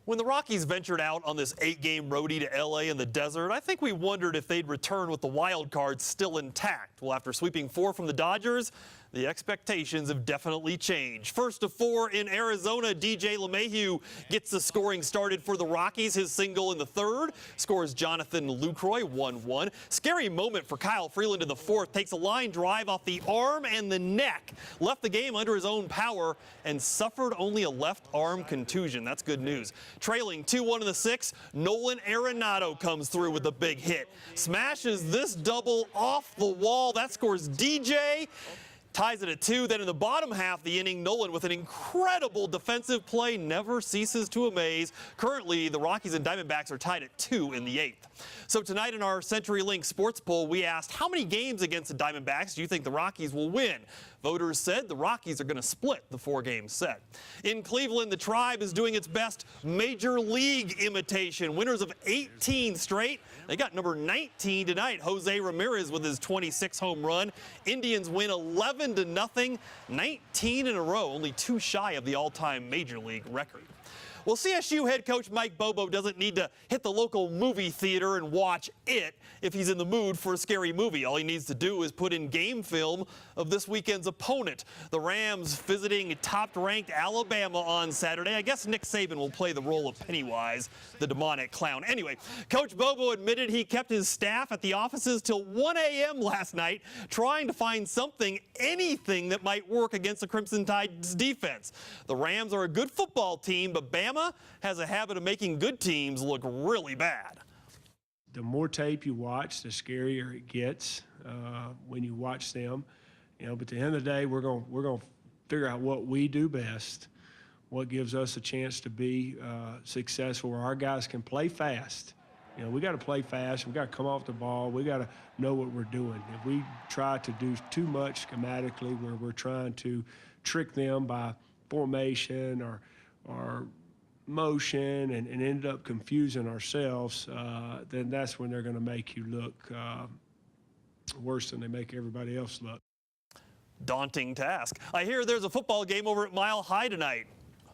When the Rockies ventured out on this 8-game roadie to L.A. in the desert, I think we wondered if they'd return with the wild card still intact. Well, after sweeping 4 from the Dodgers, the expectations have definitely changed. First to 4 in Arizona, DJ LeMahieu gets the scoring started for the Rockies. His single in the 3rd scores Jonathan Lucroy 1-1. Scary moment for Kyle Freeland in the 4th. Takes a line drive off the arm and the neck. Left the game under his own power and suffered only a left arm contusion. That's good news. Trailing 2-1 in the 6th, Nolan Arenado comes through with a big hit. Smashes this double off the wall. That scores DJ. Ties it at 2. Then in the bottom half of the inning, Nolan with an incredible defensive play never ceases to amaze. Currently, the Rockies and Diamondbacks are tied at 2 in the 8th. So tonight in our CenturyLink Sports Poll, we asked how many games against the Diamondbacks do you think the Rockies will win? Voters said the Rockies are going to split the 4-game set. In Cleveland, the Tribe is doing its best major league imitation. Winners of 18 straight. They got number 19 tonight, Jose Ramirez with his 26th home run. Indians win 11-0, 19 in a row, only 2 shy of the all-time major league record. Well, CSU head coach Mike Bobo doesn't need to hit the local movie theater and watch it if he's in the mood for a scary movie. All he needs to do is put in game film of this weekend's opponent. The Rams visiting top-ranked Alabama on Saturday. I guess Nick Saban will play the role of Pennywise, the demonic clown. Anyway, Coach Bobo admitted he kept his staff at the offices till 1 a.m. last night trying to find something, anything that might work against the Crimson Tide's defense. The Rams are a good football team, but Bama has a habit of making good teams look really bad. The more tape you watch, the scarier it gets when you watch them. You know, but at the end of the day, we're going to figure out what we do best, what gives us a chance to be successful, where our guys can play fast. You know, we got to play fast. We got to come off the ball. We got to know what we're doing. If we try to do too much schematically, where we're trying to trick them by formation or motion and end up confusing ourselves, then that's when they're going to make you look worse than they make everybody else look. Daunting task. I hear there's a football game over at Mile High tonight.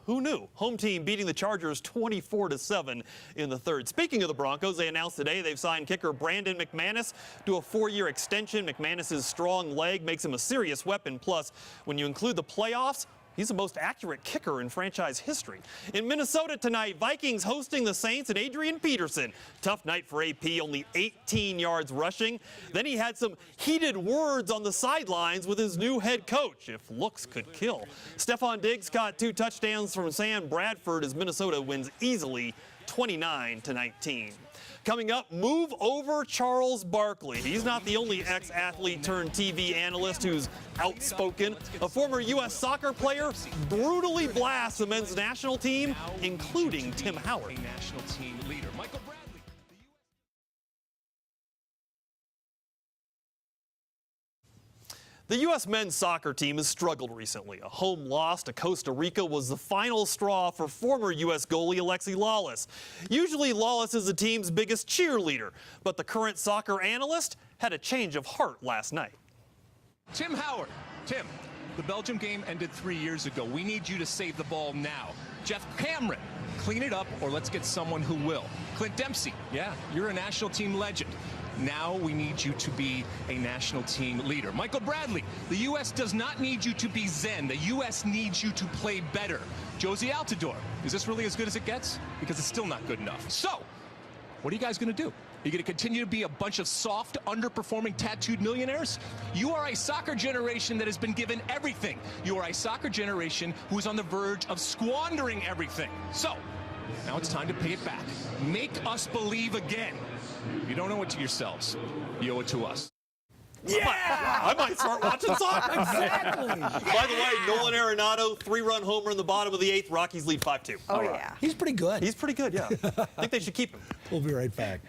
Who knew? Home team beating the Chargers 24-7 in the 3rd. Speaking of the Broncos, they announced today they've signed kicker Brandon McManus to a 4-year extension. McManus's strong leg makes him a serious weapon. Plus, when you include the playoffs, he's the most accurate kicker in franchise history. In Minnesota tonight, Vikings hosting the Saints and Adrian Peterson. Tough night for AP, only 18 yards rushing. Then he had some heated words on the sidelines with his new head coach, if looks could kill. Stephon Diggs caught 2 touchdowns from Sam Bradford as Minnesota wins easily 29-19. Coming up, move over Charles Barkley. He's not the only ex-athlete turned TV analyst who's outspoken. A former U.S. soccer player brutally blasts the men's national team, including Tim Howard. The U.S. men's soccer team has struggled recently. A home loss to Costa Rica was the final straw for former U.S. goalie Alexi Lalas. Usually Lalas is the team's biggest cheerleader, but the current soccer analyst had a change of heart last night. Tim Howard. Tim, the Belgium game ended 3 years ago. We need you to save the ball now. Jeff Cameron, clean it up or let's get someone who will. Clint Dempsey, yeah, you're a national team legend. Now we need you to be a national team leader. Michael Bradley, the U.S. does not need you to be zen. The U.S. needs you to play better. Josie Altidore, is this really as good as it gets? Because it's still not good enough. So, what are you guys going to do? Are you going to continue to be a bunch of soft, underperforming, tattooed millionaires? You are a soccer generation that has been given everything. You are a soccer generation who is on the verge of squandering everything. So, now it's time to pay it back. Make us believe again. You don't owe it to yourselves. You owe it to us. Yeah! I might start watching soccer. Exactly. By the way, Nolan Arenado, 3-run homer in the bottom of the 8th. Rockies lead 5-2. Oh, yeah. He's pretty good. He's pretty good, yeah. I think they should keep him. We'll be right back.